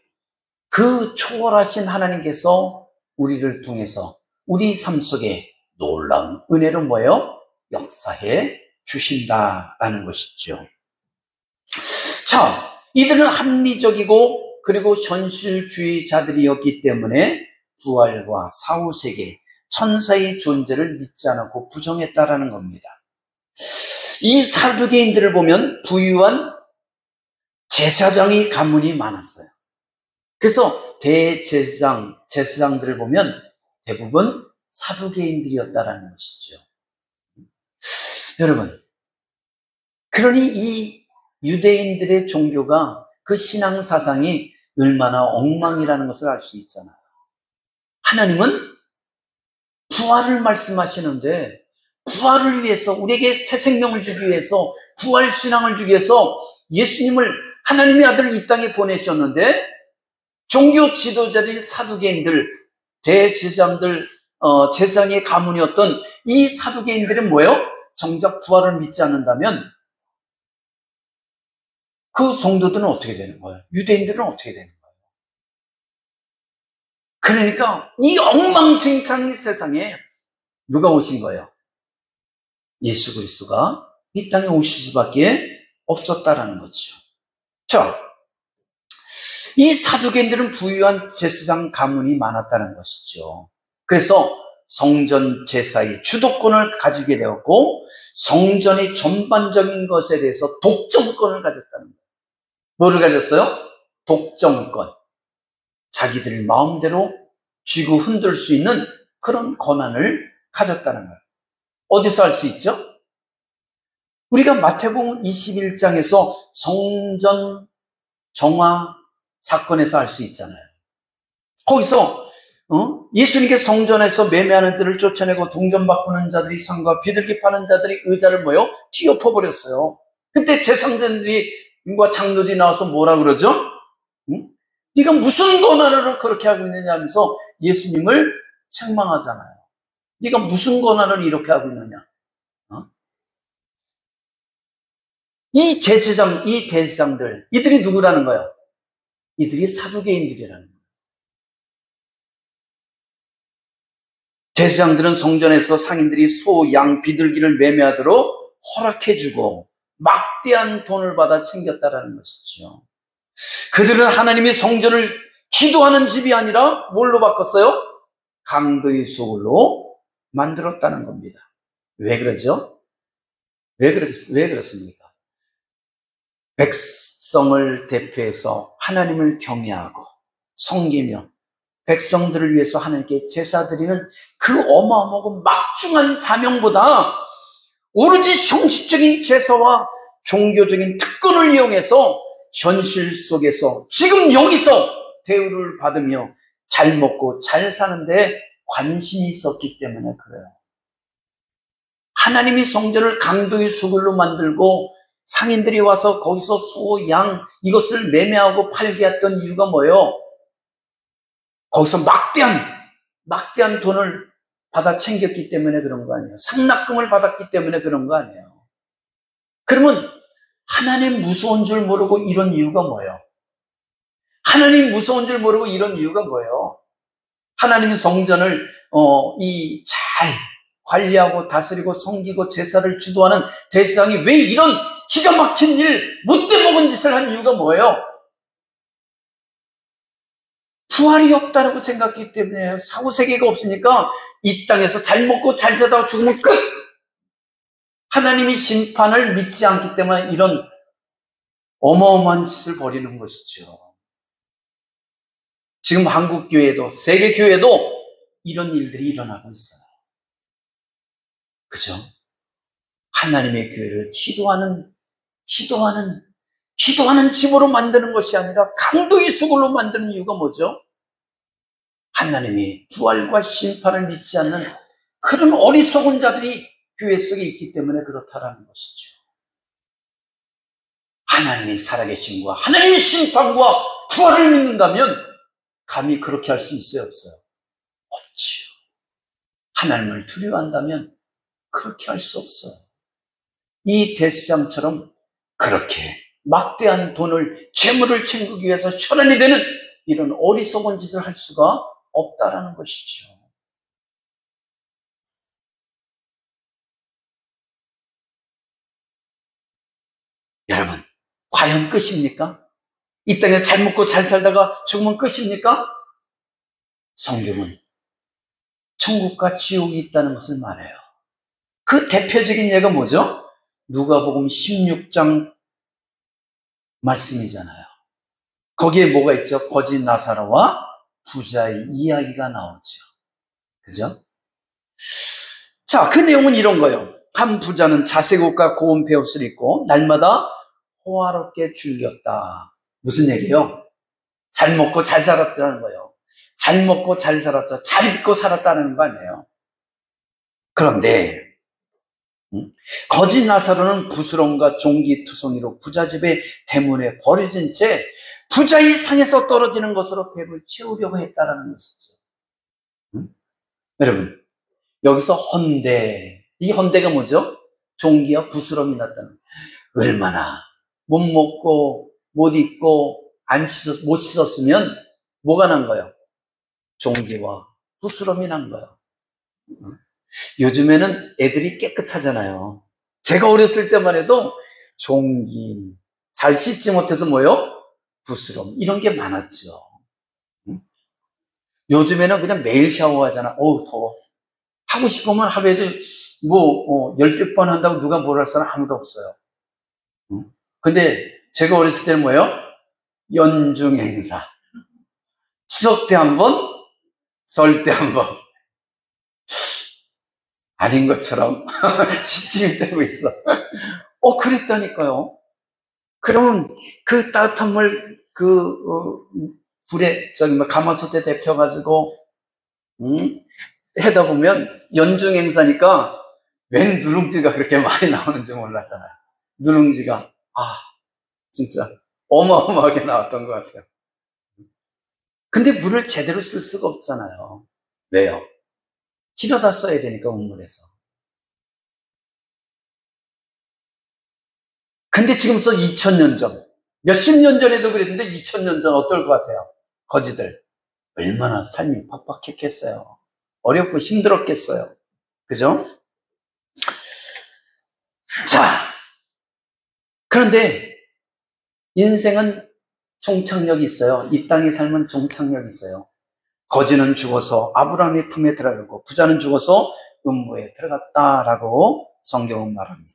그 초월하신 하나님께서 우리를 통해서 우리 삶 속에 놀라운 은혜로 뭐예요? 역사해 주신다라는 것이죠. 자, 이들은 합리적이고 그리고 현실주의자들이었기 때문에 부활과 사후세계, 천사의 존재를 믿지 않았고 부정했다라는 겁니다. 이 사두개인들을 보면 부유한 제사장의 가문이 많았어요. 그래서 제사장들을 보면 대부분 사두개인들이었다라는 것이죠. 여러분, 그러니 이 유대인들의 종교가 그 신앙 사상이 얼마나 엉망이라는 것을 알 수 있잖아요. 하나님은 부활을 말씀하시는데 부활을 위해서 우리에게 새 생명을 주기 위해서 부활 신앙을 주기 위해서 예수님을 하나님의 아들을 이 땅에 보내셨는데 종교 지도자들이 사두개인들, 대제사장들, 제사장의 가문이었던 이 사두개인들은 뭐예요? 정작 부활을 믿지 않는다면 그 성도들은 어떻게 되는 거예요? 유대인들은 어떻게 되는 거예요? 그러니까 이 엉망진창의 세상에 누가 오신 거예요? 예수 그리스도가 이 땅에 오실 수밖에 없었다라는 거죠. 자, 이 사두개인들은 부유한 제사장 가문이 많았다는 것이죠. 그래서 성전 제사의 주도권을 가지게 되었고 성전의 전반적인 것에 대해서 독점권을 가졌다는 거예요. 뭐를 가졌어요? 독점권. 자기들 마음대로 쥐고 흔들 수 있는 그런 권한을 가졌다는 거예요. 어디서 알 수 있죠? 우리가 마태복음 21장에서 성전 정화 사건에서 알 수 있잖아요. 거기서 예수님께 성전에서 매매하는 자들을 쫓아내고 동전 바꾸는 자들이 상과 비둘기 파는 자들이 의자를 모여 뒤엎어버렸어요. 그때 제사장들과 장로들이 나와서 뭐라 그러죠? 네가 무슨 권한으로 그렇게 하고 있느냐 하면서 예수님을 책망하잖아요. 네가 무슨 권한을 이렇게 하고 있느냐? 이 대제사장들, 이들이 누구라는 거예요? 이들이 사두개인들이라는 거예요. 제사장들은 성전에서 상인들이 소, 양, 비둘기를 매매하도록 허락해주고 막대한 돈을 받아 챙겼다라는 것이죠. 그들은 하나님의 성전을 기도하는 집이 아니라 뭘로 바꿨어요? 강도의 소굴로 만들었다는 겁니다. 왜 그러죠? 왜 그렇습니까? 백성을 대표해서 하나님을 경외하고 섬기며 백성들을 위해서 하나님께 제사 드리는 그 어마어마하고 막중한 사명보다 오로지 형식적인 제사와 종교적인 특권을 이용해서 현실 속에서 지금 여기서 대우를 받으며 잘 먹고 잘 사는데 관심이 있었기 때문에 그래요. 하나님이 성전을 강도의 수굴로 만들고 상인들이 와서 거기서 소, 양 이것을 매매하고 팔게 했던 이유가 뭐예요? 거기서 막대한 돈을 받아 챙겼기 때문에 그런 거 아니에요. 상납금을 받았기 때문에 그런 거 아니에요. 그러면 하나님 무서운 줄 모르고 이런 이유가 뭐예요? 하나님 무서운 줄 모르고 이런 이유가 뭐예요? 하나님이 성전을 잘 관리하고 다스리고 섬기고 제사를 주도하는 대제사장이 왜 이런 기가 막힌 일, 못돼 먹은 짓을 한 이유가 뭐예요? 부활이 없다고 생각했기 때문에 사후세계가 없으니까 이 땅에서 잘 먹고 잘 살다가 죽으면 끝! 하나님이 심판을 믿지 않기 때문에 이런 어마어마한 짓을 벌이는 것이죠. 지금 한국교회도 세계교회도 이런 일들이 일어나고 있어요. 그죠? 하나님의 교회를 기도하는 집으로 만드는 것이 아니라 강도의 수굴로 만드는 이유가 뭐죠? 하나님이 부활과 심판을 믿지 않는 그런 어리석은 자들이 교회 속에 있기 때문에 그렇다라는 것이죠. 하나님이 살아계신과 하나님의 심판과 부활을 믿는다면 감히 그렇게 할 수 있어요, 없어요? 없지요. 하나님을 두려워한다면 그렇게 할 수 없어요. 이 대제사장처럼 그렇게 막대한 돈을, 재물을 챙기기 위해서 혈안이 되는 이런 어리석은 짓을 할 수가 없다라는 것이죠. 여러분, 과연 끝입니까? 이 땅에서 잘 먹고 잘 살다가 죽으면 끝입니까? 성경은 천국과 지옥이 있다는 것을 말해요. 그 대표적인 예가 뭐죠? 누가복음 16장 말씀이잖아요. 거기에 뭐가 있죠? 거지 나사로와 부자의 이야기가 나오죠. 그죠? 자, 그 내용은 이런 거예요. 한 부자는 자색 옷과 고운 베옷을 입고 날마다 호화롭게 즐겼다. 무슨 얘기예요? 잘 먹고 잘 살았다는 거예요. 잘 먹고 잘 살았죠. 잘 입고 살았다는 거 아니에요. 그런데 거지 나사로는 부스럼과 종기투성이로 부자 집의 대문에 버려진 채 부자의 상에서 떨어지는 것으로 배를 채우려고 했다는 것이죠. 여러분, 여기서 헌데, 이 헌데가 뭐죠? 종기와 부스럼이 났다는 거예요. 얼마나 못 먹고 못 입고 못 씻었으면 뭐가 난 거예요? 종기와 부스럼이 난 거예요. 요즘에는 애들이 깨끗하잖아요. 제가 어렸을 때만 해도 종기, 잘 씻지 못해서 뭐요? 부스럼, 이런 게 많았죠. 요즘에는 그냥 매일 샤워하잖아. 어우, 더워. 하고 싶으면 하루에도 뭐 10번 한다고 누가 뭘 할 사람 아무도 없어요. 근데 제가 어렸을 때는 뭐예요? 연중 행사. 추석 때 한 번, 설 때 한 번. 아닌 것처럼 시침이 되고 있어. 그랬다니까요. 그러면 그 따뜻한 물, 불에, 가마솥에 데펴가지고, 해다 보면 연중 행사니까 웬 누룽지가 그렇게 많이 나오는지 몰랐잖아요. 누룽지가, 진짜 어마어마하게 나왔던 것 같아요. 근데 물을 제대로 쓸 수가 없잖아요. 왜요? 길어다 써야 되니까, 우물에서. 근데 지금서 2000년 전, 몇십 년 전에도 그랬는데 2000년 전 어떨 것 같아요? 거지들. 얼마나 삶이 팍팍했겠어요. 어렵고 힘들었겠어요. 그죠? 자, 그런데 인생은 종착역이 있어요. 이 땅의 삶은 종착역이 있어요. 거지는 죽어서 아브라함의 품에 들어가고 부자는 죽어서 음부에 들어갔다라고 성경은 말합니다.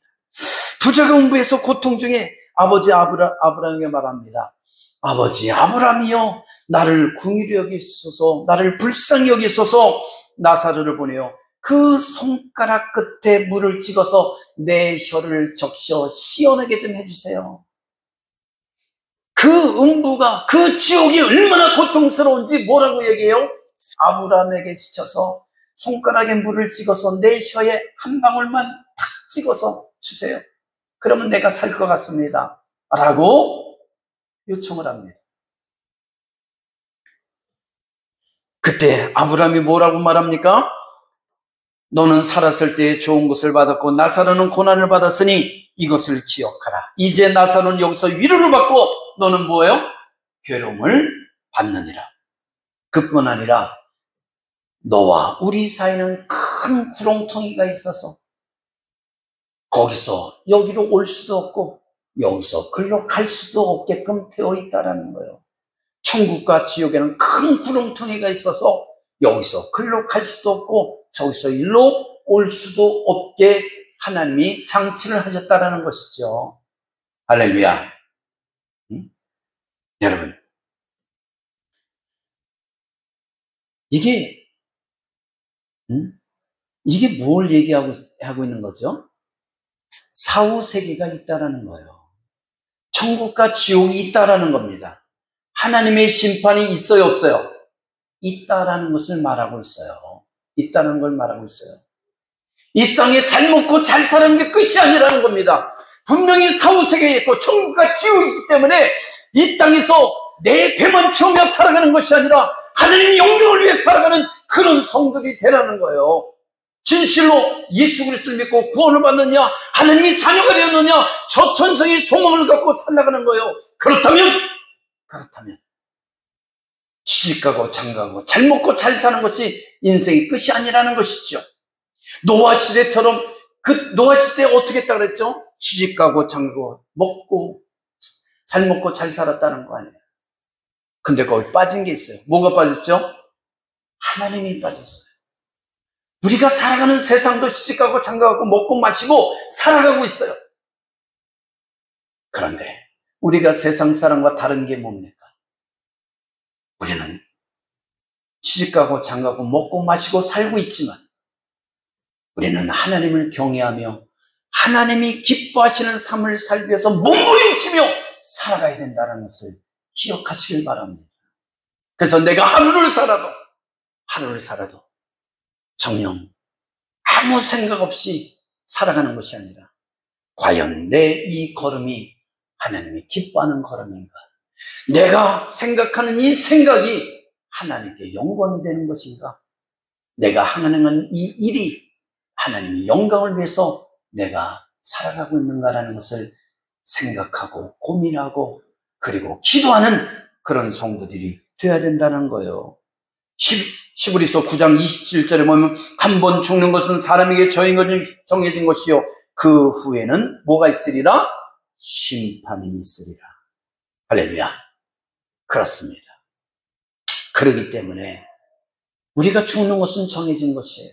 부자가 음부에서 고통 중에 아버지 아브라함에게 말합니다. 아버지 아브라함이여, 나를 긍휼히 여기소서, 나를 불쌍히 여기소서, 나사로를 보내어 그 손가락 끝에 물을 찍어서 내 혀를 적셔 시원하게 좀 해주세요. 그 음부가, 그 지옥이 얼마나 고통스러운지 뭐라고 얘기해요? 아브라함에게 시켜서 손가락에 물을 찍어서 내 혀에 한 방울만 탁 찍어서 주세요. 그러면 내가 살 것 같습니다. 라고 요청을 합니다. 그때 아브라함이 뭐라고 말합니까? 너는 살았을 때 좋은 것을 받았고 나사로는 고난을 받았으니 이것을 기억하라. 이제 나사로는 여기서 위로를 받고 너는 뭐예요? 괴로움을 받느니라. 그뿐 아니라 너와 우리 사이는 큰 구렁텅이가 있어서 거기서 여기로 올 수도 없고 여기서 글로 갈 수도 없게끔 되어 있다는 거예요. 천국과 지옥에는 큰 구렁텅이가 있어서 여기서 글로 갈 수도 없고 저기서 일로 올 수도 없게 하나님이 장치를 하셨다는 것이죠. 할렐루야. 여러분, 이게 뭘 얘기하고 있는 거죠? 사후세계가 있다라는 거예요. 천국과 지옥이 있다라는 겁니다. 하나님의 심판이 있어요, 없어요? 있다라는 것을 말하고 있어요. 있다는 걸 말하고 있어요. 이 땅에 잘 먹고 잘 사는 게 끝이 아니라는 겁니다. 분명히 사후세계에 있고 천국과 지옥이 있기 때문에 이 땅에서 내 배만 채우며 살아가는 것이 아니라 하나님의 영광을 위해 살아가는 그런 성도들이 되라는 거예요. 진실로 예수 그리스도를 믿고 구원을 받느냐, 하나님이 자녀가 되었느냐, 저 천성의 소망을 갖고 살아가는 거예요. 그렇다면 시집가고 장가가고 잘 먹고 잘 사는 것이 인생의 끝이 아니라는 것이죠. 노아 시대처럼, 그 노아 시대에 어떻게 했다 그랬죠? 시집가고 장가가고 잘 먹고 잘 살았다는 거 아니에요. 근데 거기 빠진 게 있어요. 뭐가 빠졌죠? 하나님이 빠졌어요. 우리가 살아가는 세상도 시집가고 장가가고 먹고 마시고 살아가고 있어요. 그런데 우리가 세상 사람과 다른 게 뭡니까? 우리는 시집가고 장가가고 먹고 마시고 살고 있지만 우리는 하나님을 경외하며 하나님이 기뻐하시는 삶을 살기 위해서 몸부림치며 살아가야 된다는 것을 기억하시길 바랍니다. 그래서 내가 하루를 살아도 정녕 아무 생각 없이 살아가는 것이 아니라 과연 내 이 걸음이 하나님이 기뻐하는 걸음인가? 내가 생각하는 이 생각이 하나님께 영광이 되는 것인가? 내가 하는 이 일이 하나님의 영광을 위해서 내가 살아가고 있는가라는 것을 생각하고 고민하고 그리고 기도하는 그런 성도들이 되어야 된다는 거예요. 히브리서 9장 27절에 보면 한 번 죽는 것은 사람에게 정해진 것이요 그 후에는 뭐가 있으리라? 심판이 있으리라. 할렐루야. 그렇습니다. 그렇기 때문에 우리가 죽는 것은 정해진 것이에요.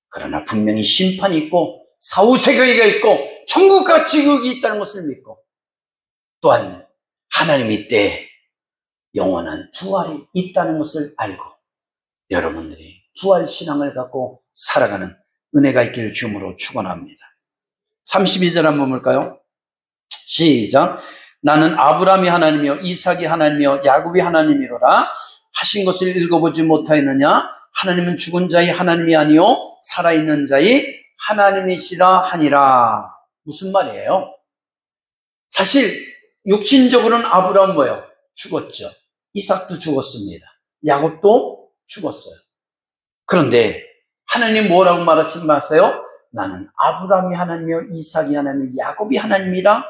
그러나 분명히 심판이 있고 사후세계가 있고 천국과 지옥이 있다는 것을 믿고 또한 하나님이 이때 영원한 부활이 있다는 것을 알고 여러분들이 부활신앙을 갖고 살아가는 은혜가 있기를 주님으로 축원합니다. 32절 한번 볼까요? 시작. 나는 아브라함이 하나님이요 이삭이 하나님이요 야곱이 하나님이로라 하신 것을 읽어보지 못하였느냐? 하나님은 죽은 자의 하나님이 아니요 살아있는 자의 하나님이시라 하니라. 무슨 말이에요? 사실 육신적으로는 아브라함 뭐예요? 죽었죠. 이삭도 죽었습니다. 야곱도 죽었어요. 그런데 하나님 뭐라고 말하신 마세요? 나는 아브라함이 하나님이요 이삭이 하나님이요 야곱이 하나님이라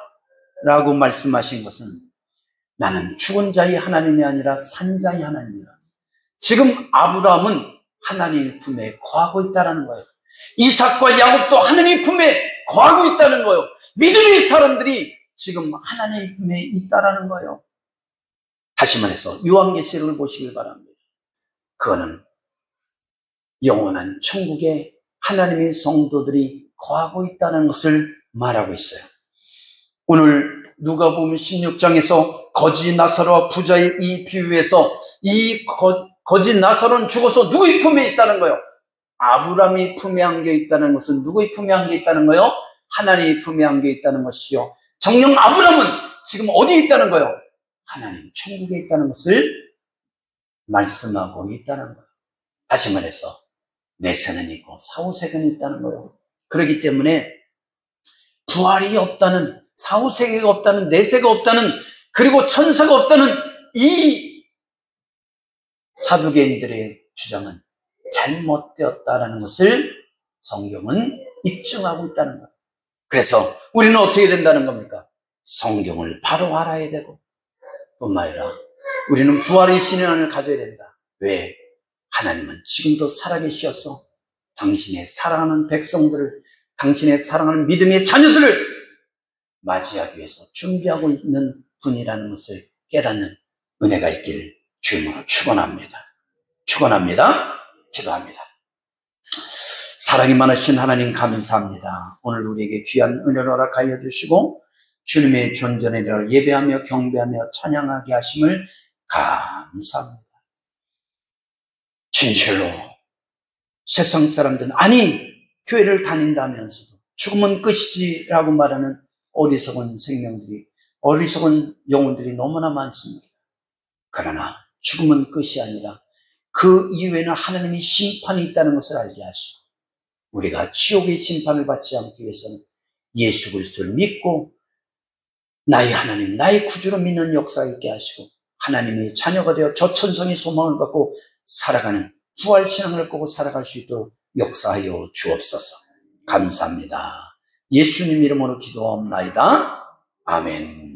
라고 말씀하신 것은 나는 죽은 자의 하나님이 아니라 산 자의 하나님이라. 지금 아브라함은 하나님의 품에 거하고 있다는 거예요. 이삭과 야곱도 하나님의 품에 거하고 있다는 거예요. 믿음의 사람들이 지금 하나님의 품에 있다는 거예요. 다시 말해서 요한계시록을 보시길 바랍니다. 그거는 영원한 천국에 하나님의 성도들이 거하고 있다는 것을 말하고 있어요. 오늘 누가복음 16장에서 거지 나사로와 부자의 이 비유에서 이 거지 나사로는 죽어서 누구의 품에 있다는 거예요? 아브라함이 품에 안겨 있다는 것은 누구의 품에 안겨 있다는 거예요? 하나님의 품에 안겨 있다는 것이요. 정녕 아브라함은 지금 어디에 있다는 거예요? 하나님 천국에 있다는 것을 말씀하고 있다는 거예요. 다시 말해서 내세는 있고 사후세계는 있다는 거예요. 그렇기 때문에 부활이 없다는, 사후세계가 없다는, 내세가 없다는, 그리고 천사가 없다는 이 사두개인들의 주장은 잘못되었다라는 것을 성경은 입증하고 있다는 거예요. 그래서 우리는 어떻게 된다는 겁니까? 성경을 바로 알아야 되고 뿐만 아니라 우리는 부활의 신앙을 가져야 된다. 왜? 하나님은 지금도 살아계셔서 당신의 사랑하는 백성들을, 당신의 사랑하는 믿음의 자녀들을 맞이하기 위해서 준비하고 있는 분이라는 것을 깨닫는 은혜가 있기를 주님으로 축원합니다. 축원합니다. 기도합니다. 사랑이 많으신 하나님 감사합니다. 오늘 우리에게 귀한 은혜를 허락하여 주시고 주님의 존전을 예배하며 경배하며 찬양하게 하심을 감사합니다. 진실로 세상 사람들은 아니 교회를 다닌다면서도 죽으면 끝이지라고 말하는 어리석은 생명들이, 어리석은 영혼들이 너무나 많습니다. 그러나 죽음은 끝이 아니라 그 이후에는 하나님의 심판이 있다는 것을 알게 하시고 우리가 지옥의 심판을 받지 않기 위해서는 예수 그리스도를 믿고 나의 하나님, 나의 구주로 믿는 역사가 있게 하시고 하나님의 자녀가 되어 저 천성의 소망을 갖고 살아가는 부활신앙을 갖고 살아갈 수 있도록 역사하여 주옵소서. 감사합니다. 예수님 이름으로 기도하옵나이다. 아멘.